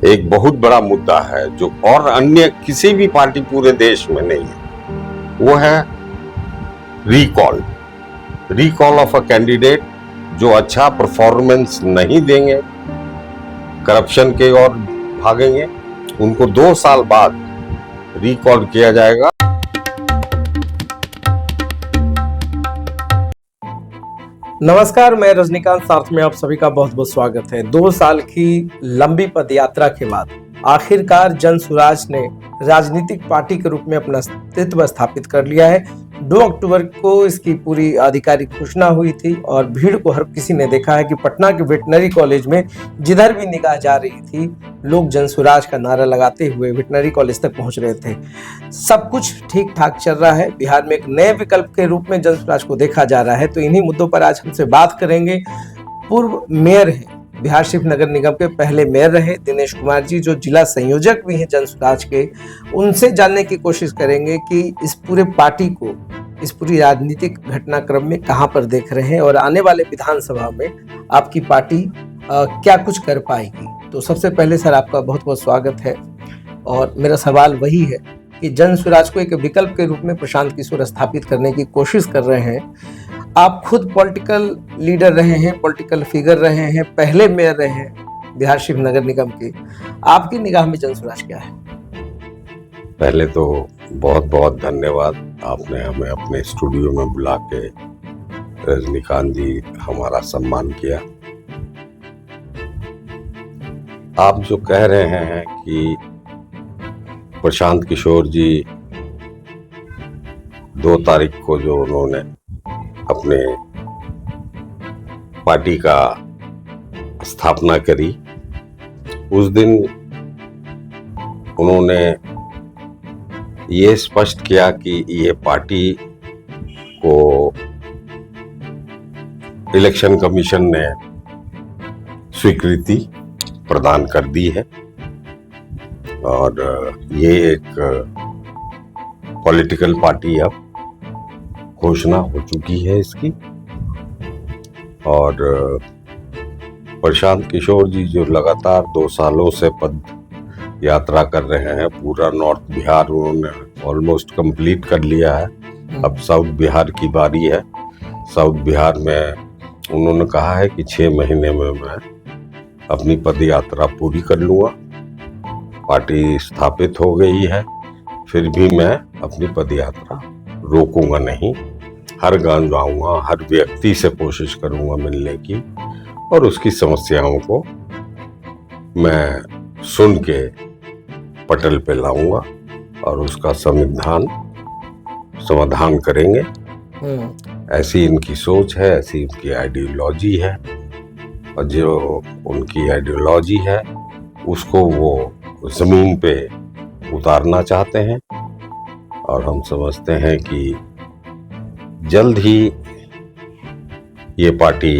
एक बहुत बड़ा मुद्दा है जो और अन्य किसी भी पार्टी पूरे देश में नहीं है, वो है रिकॉल ऑफ अ कैंडिडेट जो अच्छा परफॉर्मेंस नहीं देंगे, करप्शन के और भागेंगे, उनको 2 साल बाद रिकॉल किया जाएगा। नमस्कार, मैं रजनीकांत सार्थ में आप सभी का बहुत बहुत स्वागत है। 2 साल की लंबी पदयात्रा के बाद आखिरकार जन सुराज ने राजनीतिक पार्टी के रूप में अपना अस्तित्व स्थापित कर लिया है। 2 अक्टूबर को इसकी पूरी आधिकारिक घोषणा हुई थी और भीड़ को हर किसी ने देखा है कि पटना के वेटनरी कॉलेज में जिधर भी निगाह जा रही थी, लोग जन सुराज का नारा लगाते हुए वेटनरी कॉलेज तक पहुंच रहे थे। सब कुछ ठीक ठाक चल रहा है। बिहार में एक नए विकल्प के रूप में जन सुराज को देखा जा रहा है। तो इन्हीं मुद्दों पर आज हमसे बात करेंगे पूर्व मेयर हैं, बिहारशरीफ नगर निगम के पहले मेयर रहे दिनेश कुमार जी, जो जिला संयोजक भी हैं जन सुराज के। उनसे जानने की कोशिश करेंगे कि इस पूरे पार्टी को, इस पूरी राजनीतिक घटनाक्रम में कहां पर देख रहे हैं और आने वाले विधानसभा में आपकी पार्टी क्या कुछ कर पाएगी। तो सबसे पहले सर, आपका बहुत बहुत स्वागत है। और मेरा सवाल वही है कि जन सुराज को एक विकल्प के रूप में प्रशांत किशोर स्थापित करने की कोशिश कर रहे हैं। आप खुद पॉलिटिकल लीडर रहे हैं, पॉलिटिकल फिगर रहे हैं, पहले मेयर रहे हैं बिहारशरीफ नगर निगम के। आपकी निगाह में जन सुराज क्या है? पहले तो बहुत बहुत धन्यवाद, आपने हमें अपने स्टूडियो में बुला के रजनीकांत जी हमारा सम्मान किया। आप जो कह रहे हैं कि प्रशांत किशोर जी 2 तारीख को जो उन्होंने अपने पार्टी का स्थापना करी, उस दिन उन्होंने ये स्पष्ट किया कि ये पार्टी को इलेक्शन कमीशन ने स्वीकृति प्रदान कर दी है और ये एक पॉलिटिकल पार्टी अब घोषणा हो चुकी है इसकी। और प्रशांत किशोर जी जो लगातार 2 सालों से पद यात्रा कर रहे हैं, पूरा नॉर्थ बिहार उन्होंने ऑलमोस्ट कंप्लीट कर लिया है। अब साउथ बिहार की बारी है। साउथ बिहार में उन्होंने कहा है कि 6 महीने में मैं अपनी पद यात्रा पूरी कर लूँगा। पार्टी स्थापित हो गई है, फिर भी मैं अपनी पद यात्रा रोकूंगा नहीं। हर गांव जाऊंगा, हर व्यक्ति से कोशिश करूंगा मिलने की और उसकी समस्याओं को मैं सुन के पटल पे लाऊंगा और उसका समाधान करेंगे। ऐसी इनकी सोच है, ऐसी इनकी आइडियोलॉजी है और जो उनकी आइडियोलॉजी है उसको वो जमीन पे उतारना चाहते हैं। और हम समझते हैं कि जल्द ही ये पार्टी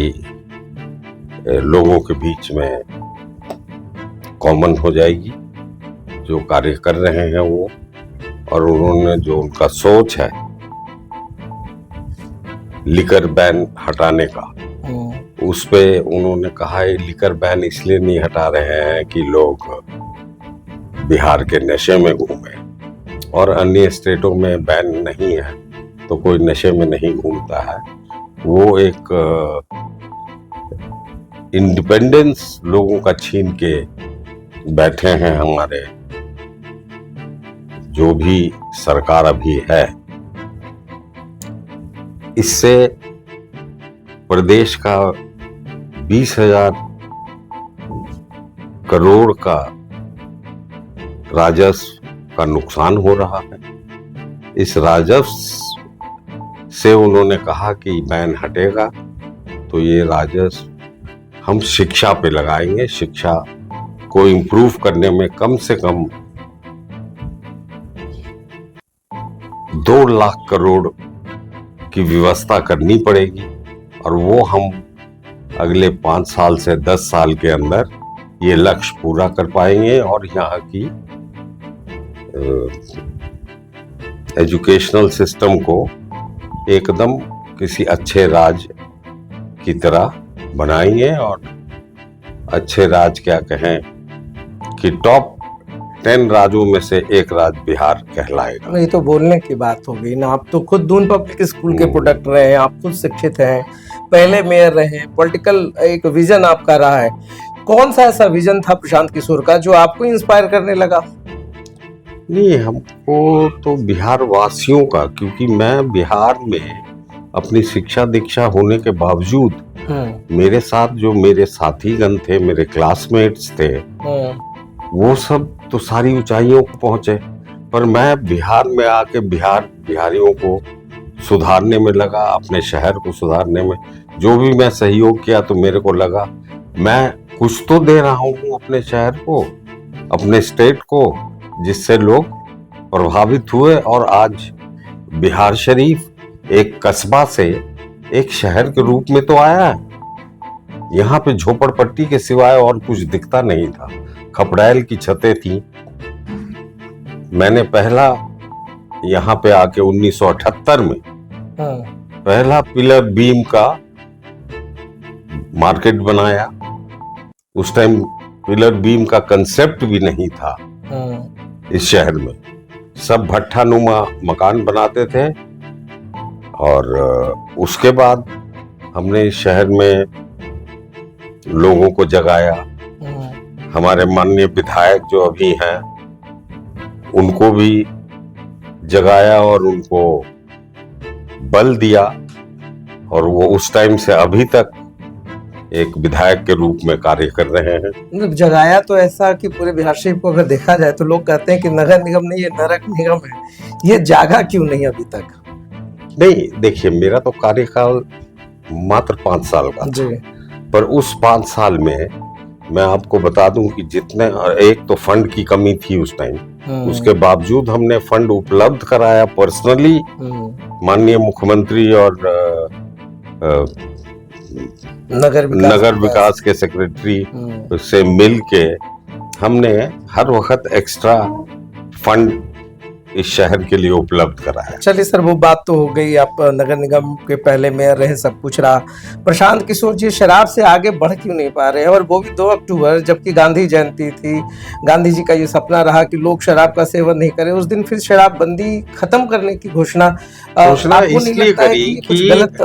लोगों के बीच में कॉमन हो जाएगी, जो कार्य कर रहे हैं वो। और उन्होंने जो उनका सोच है लिकर बैन हटाने का, उस पे उन्होंने कहा है लिकर बैन इसलिए नहीं हटा रहे हैं कि लोग बिहार के नशे में घूमे, और अन्य स्टेटों में बैन नहीं है तो कोई नशे में नहीं घूमता है। वो एक इंडिपेंडेंस लोगों का छीन के बैठे हैं हमारे जो भी सरकार अभी है। इससे प्रदेश का 20,000 करोड़ का राजस्व का नुकसान हो रहा है। इस राजस्व से उन्होंने कहा कि बैन हटेगा तो ये राजस्व हम शिक्षा पे लगाएंगे। शिक्षा को इम्प्रूव करने में कम से कम 2 लाख करोड़ की व्यवस्था करनी पड़ेगी और वो हम अगले 5 साल से 10 साल के अंदर ये लक्ष्य पूरा कर पाएंगे। और यहाँ की एजुकेशनल सिस्टम को एकदम किसी अच्छे राज्य की तरह बनाएंगे। और अच्छे राज्य क्या कहें कि टॉप 10 राज्यों में से एक राज्य बिहार कहलाएगा। ये तो बोलने की बात हो गई ना। आप तो खुद दून पब्लिक स्कूल के प्रोडक्ट रहे हैं, आप खुद शिक्षित हैं, पहले मेयर रहे हैं, पॉलिटिकल एक विजन आपका रहा है। कौन सा ऐसा विजन था प्रशांत किशोर का जो आपको इंस्पायर करने लगा? नहीं, हमको तो बिहार वासियों का, क्योंकि मैं बिहार में अपनी शिक्षा दीक्षा होने के बावजूद मेरे साथ जो मेरे साथीगण थे, मेरे क्लासमेट्स थे, वो सब तो सारी ऊंचाइयों को पहुंचे, पर मैं बिहार में आके बिहारियों को सुधारने में लगा, अपने शहर को सुधारने में जो भी मैं सहयोग किया तो मेरे को लगा मैं कुछ तो दे रहा हूँ अपने शहर को, अपने स्टेट को, जिससे लोग प्रभावित हुए। और आज बिहार शरीफ एक कस्बा से एक शहर के रूप में तो आया है। यहाँ पे झोपड़पट्टी के सिवाय और कुछ दिखता नहीं था, खपड़ैल की छतें थी। मैंने पहला यहाँ पे आके 1978 में पहला पिलर बीम का मार्केट बनाया। उस टाइम पिलर बीम का कंसेप्ट भी नहीं था इस शहर में, सब भट्ठानुमा मकान बनाते थे। और उसके बाद हमने इस शहर में लोगों को जगाया। हमारे माननीय विधायक जो अभी हैं उनको भी जगाया और उनको बल दिया, और वो उस टाइम से अभी तक एक विधायक के रूप में कार्य कर रहे हैं। मतलब जगाया तो ऐसा कि पूरे बिहार शरीफ को अगर देखा जाए तो लोग कहते हैं कि नगर निगम नहीं, ये नरक निगम है। ये जागा क्यों नहीं अभी तक? नहीं, देखिए, मेरा तो कार्यकाल मात्र 5 साल का था, पर उस 5 साल में मैं आपको बता दूं कि जितने, एक तो फंड की कमी थी उस टाइम, उसके बावजूद हमने फंड उपलब्ध कराया पर्सनली। माननीय मुख्यमंत्री और नगर विकास के सेक्रेटरी से मिल के हमने हर वक्त एक्स्ट्रा फंड इस शहर के लिए उपलब्ध कराया। चलिए सर, वो बात तो हो गई, आप नगर निगम के पहले मेयर रहे, सब कुछ रहा। प्रशांत किशोर जी शराब से आगे बढ़ क्यों नहीं पा रहे हैं? और वो भी 2 अक्टूबर, जबकि गांधी जयंती थी। गांधी जी का ये सपना रहा कि लोग शराब का सेवन नहीं करें, उस दिन फिर शराबबंदी खत्म करने की घोषणा इसलिए करी कि गलत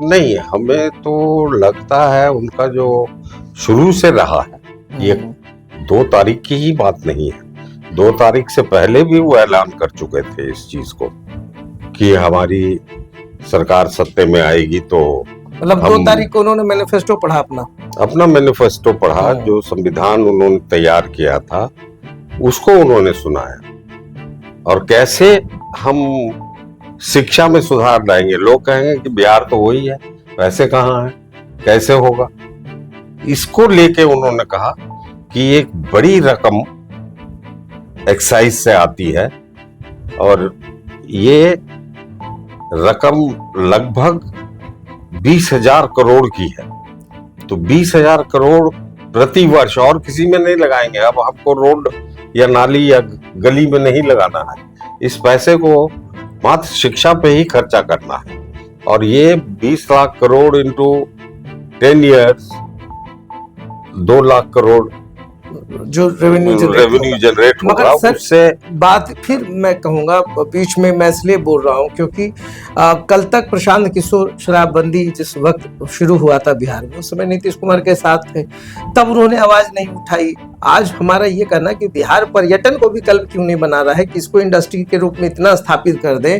नहीं, हमें तो लगता है उनका जो शुरू से रहा है, ये 2 तारीख की ही बात नहीं है। 2 तारीख से पहले भी वो ऐलान कर चुके थे इस चीज को कि हमारी सरकार सत्ते में आएगी तो मतलब 2 तारीख को उन्होंने मैनिफेस्टो पढ़ा, अपना मैनिफेस्टो पढ़ा, जो संविधान उन्होंने तैयार किया था उसको उन्होंने सुनाया। और कैसे हम शिक्षा में सुधार लाएंगे, लोग कहेंगे कि बिहार तो वही है, वैसे कहाँ है, कैसे होगा, इसको लेके उन्होंने कहा कि एक बड़ी रकम एक्साइज से आती है और ये रकम लगभग 20,000 करोड़ की है। तो 20,000 करोड़ प्रति वर्ष, और किसी में नहीं लगाएंगे। अब हमको रोड या नाली या गली में नहीं लगाना है, इस पैसे को मात्र शिक्षा पे ही खर्चा करना है। और ये 20 लाख करोड़ इंटू 10 ईयर्स 2 लाख करोड़ जो रेवेन्यू जनरेट होगा। उससे बात फिर मैं कहूंगा, बीच में मैं इसलिए बोल रहा हूं क्योंकि कल तक प्रशांत किशोर शराबबंदी जिस वक्त शुरू हुआ था बिहार में, उस समय नीतीश कुमार के साथ थे, तब उन्होंने आवाज नहीं उठाई। आज हमारा ये कहना कि बिहार पर्यटन को विकल्प क्यों नहीं बना रहा है कि इसको इंडस्ट्री के रूप में इतना स्थापित कर दे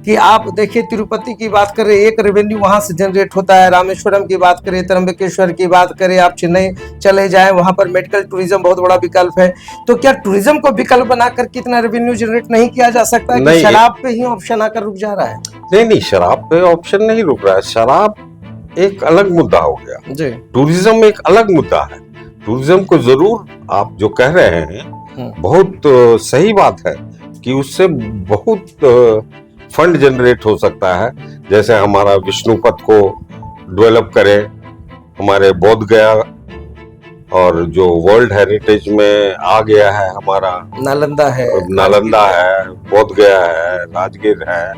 कि आप देखिए, तिरुपति की बात करें, एक रेवेन्यू वहां से जनरेट होता है, रामेश्वरम की बात करें, त्र्यंबकेश्वर की बात करें, आप चेन्नई चले जाएं, वहां पर मेडिकल टूरिज्म बहुत बड़ा विकल्प है। तो क्या टूरिज्म को विकल्प बनाकर कितना रेवेन्यू जनरेट नहीं किया जा सकता है? कि शराब पे ही ऑप्शन आकर रुक जा रहा है? नहीं, शराब पे ऑप्शन नहीं रुक रहा है। शराब एक अलग मुद्दा हो गया जी, टूरिज्म एक अलग मुद्दा है। टूरिज्म को जरूर, आप जो कह रहे हैं बहुत सही बात है कि उससे बहुत फंड जनरेट हो सकता है। जैसे हमारा विष्णुपथ को डेवलप करें, हमारे बोध गया, और जो वर्ल्ड हेरिटेज में आ गया है हमारा नालंदा है, बोध गया है, राजगीर है,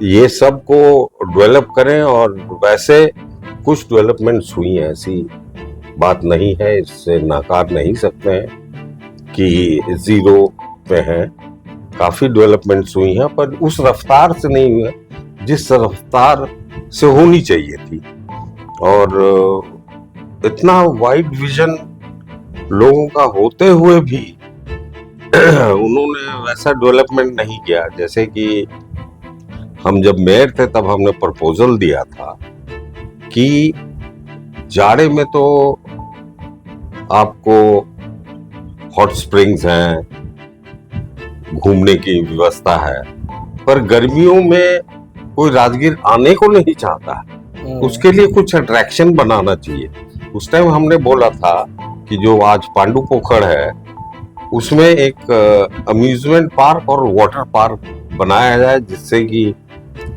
ये सब को डेवलप करें। और वैसे कुछ डेवलपमेंट्स हुई हैं ऐसी बात नहीं है, इससे नकार नहीं सकते हैं कि जीरो पे हैं। काफी डेवलपमेंट्स हुई हैं, पर उस रफ्तार से नहीं हुई है जिस रफ्तार से होनी चाहिए थी। और इतना वाइड विजन लोगों का होते हुए भी उन्होंने वैसा डेवलपमेंट नहीं किया। जैसे कि हम जब मेयर थे तब हमने प्रपोजल दिया था कि जाड़े में तो आपको हॉट स्प्रिंग्स हैं, घूमने की व्यवस्था है, पर गर्मियों में कोई राजगीर आने को नहीं चाहता है, उसके लिए कुछ अट्रैक्शन बनाना चाहिए। उस टाइम हमने बोला था कि जो आज पांडु पोखर है उसमें एक अम्यूजमेंट पार्क और वाटर पार्क बनाया जाए, जिससे कि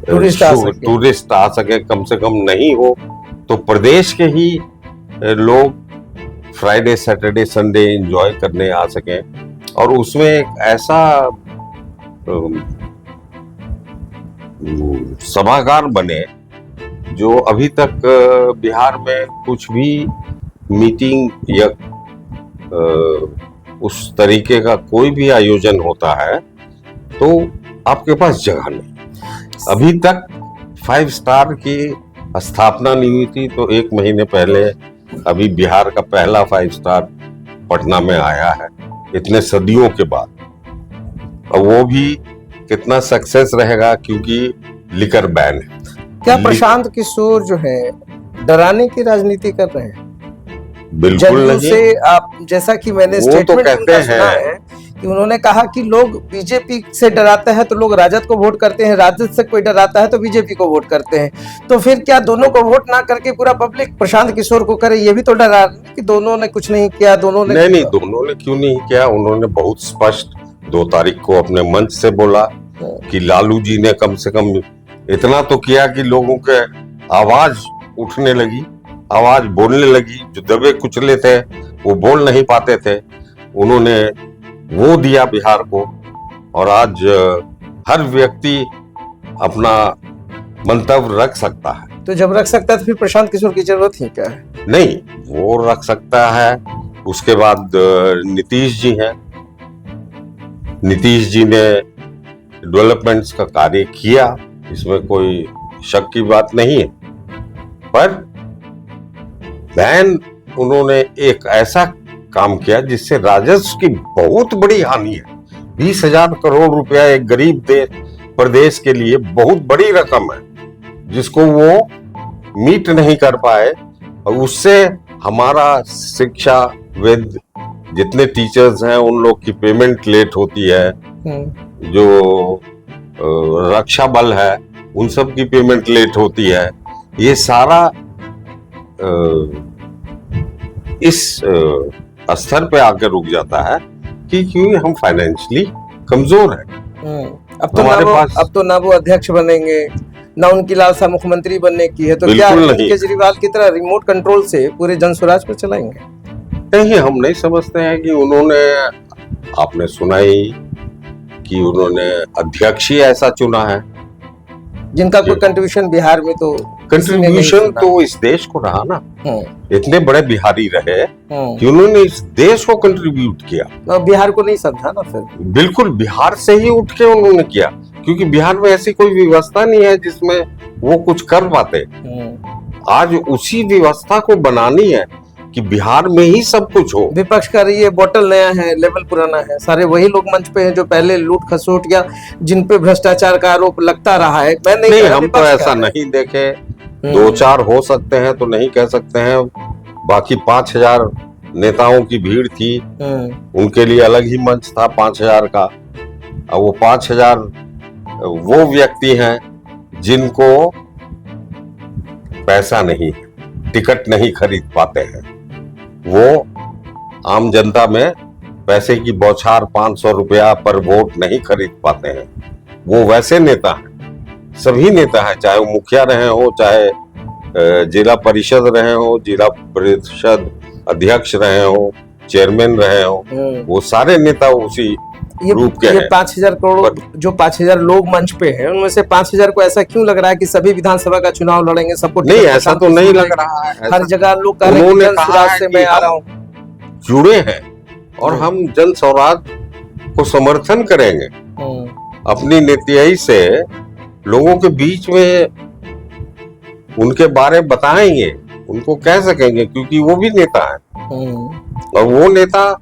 टूरिस्ट आ सके। कम से कम नहीं हो तो प्रदेश के ही लोग फ्राइडे सैटरडे संडे एंजॉय करने आ सकें, और उसमें एक ऐसा सभागार बने जो अभी तक बिहार में कुछ भी मीटिंग या उस तरीके का कोई भी आयोजन होता है तो आपके पास जगह नहीं। अभी तक 5 स्टार की स्थापना नहीं हुई थी, तो 1 महीने पहले अभी बिहार का पहला 5 स्टार पटना में आया है, इतने सदियों के बाद। और वो भी कितना सक्सेस रहेगा, क्योंकि लिकर बैन है। क्या प्रशांत किशोर जो है डराने की राजनीति कर रहे हैं? बिल्कुल नहीं। से आप, जैसा कि मैंने वो स्टेटमेंट तो कहते उनका सुना हैं है कि उन्होंने कहा कि लोग बीजेपी से डराते हैं तो लोग राजद को वोट करते हैं, राजद से कोई डराता है तो बीजेपी को वोट करते हैं। तो फिर क्या दोनों को वोट ना करके पूरा पब्लिक प्रशांत किशोर को करे? ये भी तो डरा कि दोनों ने कुछ नहीं किया, दोनों ने नहीं, दोनों ने क्यों नहीं किया। उन्होंने बहुत स्पष्ट 2 तारीख को अपने मंच से बोला कि लालू जी ने कम से कम इतना तो किया कि लोगों के आवाज उठने लगी, आवाज बोलने लगी। जो दबे कुचले थे वो बोल नहीं पाते थे, उन्होंने वो दिया बिहार को। और आज हर व्यक्ति अपना मंतव्य रख सकता है। तो जब रख सकता है तो फिर प्रशांत किशोर की जरूरत ही क्या है? नहीं, वो रख सकता है। उसके बाद नीतीश जी हैं, नीतीश जी ने डेवलपमेंट्स का कार्य किया, इसमें कोई शक की बात नहीं है। पर बैन उन्होंने एक ऐसा काम किया जिससे राजस्व की बहुत बड़ी हानि है। 20,000 करोड़ रुपया एक गरीब प्रदेश के लिए बहुत बड़ी रकम है, जिसको वो मीट नहीं कर पाए। और उससे हमारा शिक्षाविद जितने टीचर्स हैं उन लोग की पेमेंट लेट होती है, जो रक्षा बल है उन सब की पेमेंट लेट होती है। ये सारा इस स्तर पे आकर रुक जाता है कि क्योंकि हम फाइनेंशियली कमजोर हैं। अब तो ना वो अध्यक्ष बनेंगे, ना उनकी लालसा मुख्यमंत्री बनने की है, तो क्या केजरीवाल की तरह रिमोट कंट्रोल से पूरे जन स्वराज को चलाएंगे? नहीं, हम नहीं समझते हैं कि उन्होंने, आपने सुना ही कि उन्होंने अध्यक्ष ही ऐसा चुना है जिनका कोई कंट्रीब्यूशन बिहार में तो कंट्रीब्यूशन तो इस देश को रहा ना। इतने बड़े बिहारी रहे कि उन्होंने इस देश को कंट्रीब्यूट किया। बिहार को नहीं समझा ना फिर? बिल्कुल, बिहार से ही उठ के उन्होंने किया, क्योंकि बिहार में ऐसी कोई व्यवस्था नहीं है जिसमें वो कुछ कर पाते। आज उसी व्यवस्था को बनानी है कि बिहार में ही सब कुछ हो। विपक्ष का ये बोतल नया है, लेवल पुराना है, सारे वही लोग मंच पे हैं जो पहले लूट खसोट या जिन पे भ्रष्टाचार का आरोप लगता रहा है। मैं नहीं, हम तो ऐसा नहीं देखे। 2-4 हो सकते हैं तो नहीं कह सकते हैं, बाकी 5,000 नेताओं की भीड़ थी, उनके लिए अलग ही मंच था 5,000 का। और वो 5,000 वो व्यक्ति हैं जिनको पैसा नहीं, टिकट नहीं खरीद पाते हैं। वो आम जनता में पैसे की बौछार 500 रुपया पर वोट नहीं खरीद पाते हैं। वो वैसे नेता हैं, सभी नेता हैं, चाहे वो मुखिया रहे हो, चाहे जिला परिषद रहे हो, जिला परिषद अध्यक्ष रहे हो, चेयरमैन रहे हो, वो सारे नेता उसी रूप के ये हैं। 5,000 करोड़ जो 5,000 लोग मंच पे हैं, उनमें से 5,000 को ऐसा क्यों लग रहा है कि सभी विधानसभा का चुनाव लड़ेंगे, सबको नहीं, टिकट ऐसा प्रशांत तो नहीं किशोर लग देंगे। रहा है। हर ऐसा जगह लोग कह रहे हैं कि उन्होंने जन कहा स्वराज है से कि मैं आ हम रहा हूँ। जुड़े हैं और हम जन स्वराज को समर्थन करेंगे। अपनी नीतियाई से लोगों के बीच में उनके बारे में बताएंगे, उनको कह सकेंगे, क्योंकि वो भी नेता है और वो नेता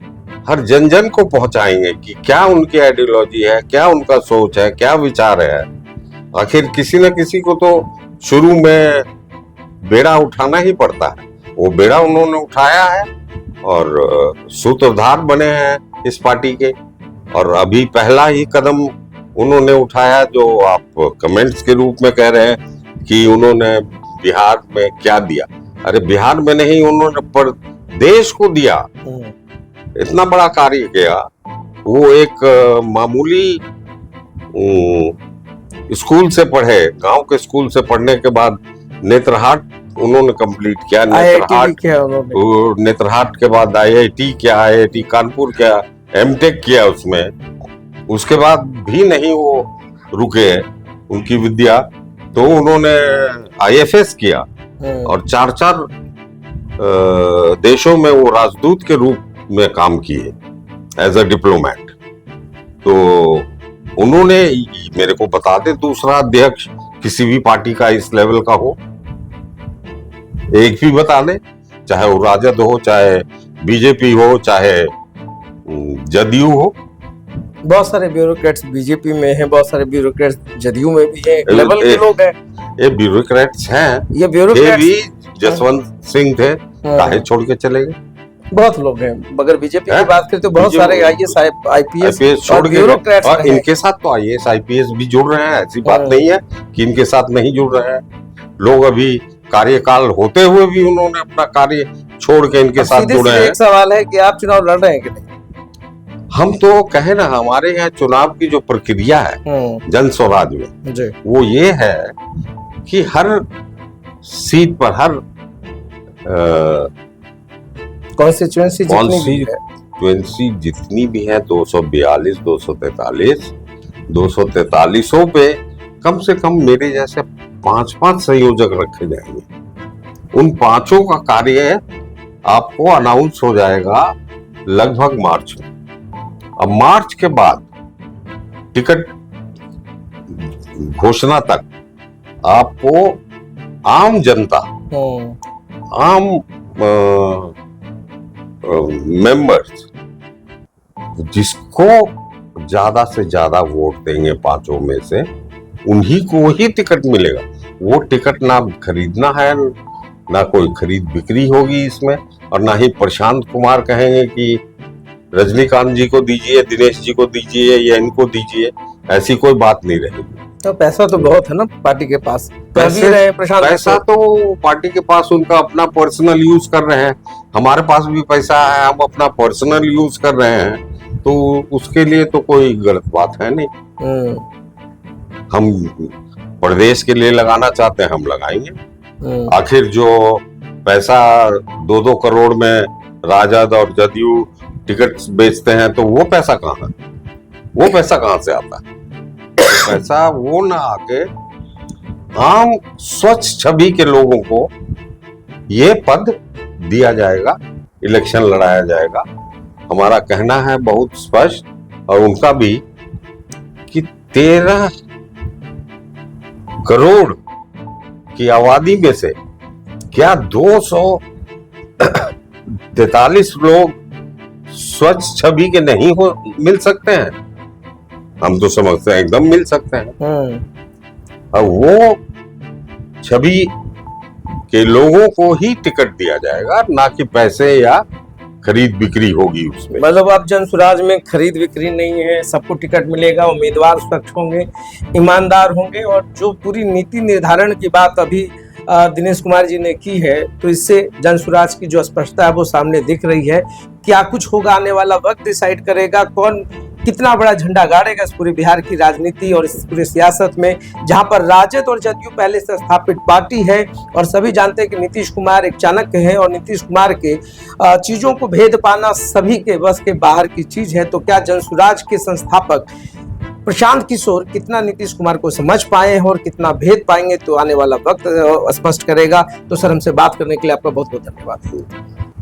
हर जन जन को पहुंचाएंगे कि क्या उनकी आइडियोलॉजी है, क्या उनका सोच है, क्या विचार है। आखिर किसी न किसी को तो शुरू में बेड़ा उठाना ही पड़ता है। वो बेड़ा उन्होंने उठाया है और सूत्रधार बने हैं इस पार्टी के। और अभी पहला ही कदम उन्होंने उठाया, जो आप कमेंट्स के रूप में कह रहे हैं कि उन्होंने बिहार में क्या दिया। अरे बिहार में नहीं, उन्होंने पर देश को दिया, इतना बड़ा कार्य किया। वो एक मामूली स्कूल से पढ़े, गांव के स्कूल से पढ़ने के बाद नेत्रहाट उन्होंने कंप्लीट किया। नेत्रहाट के बाद IIT किया, IIT कानपुर किया, MTech किया उसमें। उसके बाद भी नहीं वो रुके उनकी विद्या, तो उन्होंने IFS किया और 4 देशों में वो राजदूत के रूप में काम किए एज अ डिप्लोमेट। तो उन्होंने मेरे को बता दे दूसरा अध्यक्ष किसी भी पार्टी का इस लेवल का हो, एक भी बता दे, चाहे वो राजद हो, चाहे बीजेपी हो, चाहे जदयू हो। बहुत सारे ब्यूरोक्रेट्स बीजेपी में हैं, बहुत सारे ब्यूरोक्रेट्स जदयू में भी हैं, लेवल के लोग हैं। ये ब्यूरोक्रेट्स हैं, ये ब्यूरोक्रेट्स भी जसवंत सिंह थे, काहे छोड़ के चले गए। बहुत लोग हैं, मगर बीजेपी की बात करें तो बहुत सारे IAS IPS छोड़ के ब्यूरोक्रेट्स और इनके साथ तो IAS IPS भी जुड़ रहे हैं। ऐसी बात नहीं है कि इनके साथ नहीं जुड़ रहे हैं लोग। अभी कार्यकाल होते हुए भी उन्होंने अपना कार्य छोड़ के इनके साथ जुड़े हैं। एक सवाल है कि आप चुनाव लड़ रहे हैं कि नहीं? हम तो कहे ना, हमारे यहाँ चुनाव की जो प्रक्रिया है जन स्वराज में जी, वो ये है कि हर सीट पर, हर कॉन्स्टिट्यूएंसी जितनी भी है 242, 243, 243 पे कम से कम मेरे जैसे 5-5 संयोजक रखे जाएंगे। उन 5 का कार्य आपको अनाउंस हो जाएगा लगभग मार्च में। अब मार्च के बाद टिकट घोषणा तक आपको आम जनता, आम मेंबर्स जिसको ज्यादा से ज्यादा वोट देंगे 5 में से, उन्हीं को ही टिकट मिलेगा। वो टिकट ना खरीदना है, ना कोई खरीद बिक्री होगी इसमें, और ना ही प्रशांत कुमार कहेंगे कि रजनीकांत जी को दीजिए, दिनेश जी को दीजिए या इनको दीजिए। ऐसी कोई बात नहीं रहेगी। तो पैसा तो बहुत है ना पार्टी के पास, पैसा तो पार्टी के पास उनका अपना पर्सनल यूज कर रहे हैं। हमारे पास भी पैसा है, हम अपना पर्सनल यूज कर रहे हैं, तो उसके लिए तो कोई गलत बात है नहीं। हम प्रदेश के लिए लगाना चाहते हैं, हम लगाएंगे। आखिर जो पैसा 2-2 करोड़ में राजद और जदयू टिकट बेचते हैं, तो वो पैसा कहाँ है? वो पैसा कहाँ से आता है? तो पैसा वो ना आके आम स्वच्छ छवि के लोगों को ये पद दिया जाएगा, इलेक्शन लड़ाया जाएगा। हमारा कहना है बहुत स्पष्ट, और उनका भी, कि 13 करोड़ की आबादी में से क्या 243 लोग स्वच्छ छवि के नहीं हो मिल सकते हैं? हम तो समझते हैं एकदम मिल सकते हैं। और वो छवि के लोगों को ही टिकट दिया जाएगा, ना कि पैसे या खरीद बिक्री होगी उसमें। मतलब आप जन स्वराज में खरीद बिक्री नहीं है, सबको टिकट मिलेगा, उम्मीदवार स्वच्छ होंगे, ईमानदार होंगे, और जो पूरी नीति निर्धारण की बात अभी दिनेश कुमार जी ने की है, तो इससे जन स्वराज की जो स्पष्टता है वो सामने दिख रही है। क्या कुछ होगा, आने वाला वक्त डिसाइड करेगा कौन कितना बड़ा झंडा गाड़ेगा इस पूरे बिहार की राजनीति और इस पूरे सियासत में, जहां पर राजद और जदयू पहले से स्थापित पार्टी है और सभी जानते हैं कि नीतीश कुमार एक चाणक्य है और नीतीश कुमार के चीजों को भेद पाना सभी के बस के बाहर की चीज है। तो क्या जनसुराज के संस्थापक प्रशांत किशोर कितना नीतीश कुमार को समझ पाए हैं और कितना भेद पाएंगे, तो आने वाला वक्त स्पष्ट करेगा। तो सर, हमसे बात करने के लिए आपका बहुत बहुत धन्यवाद।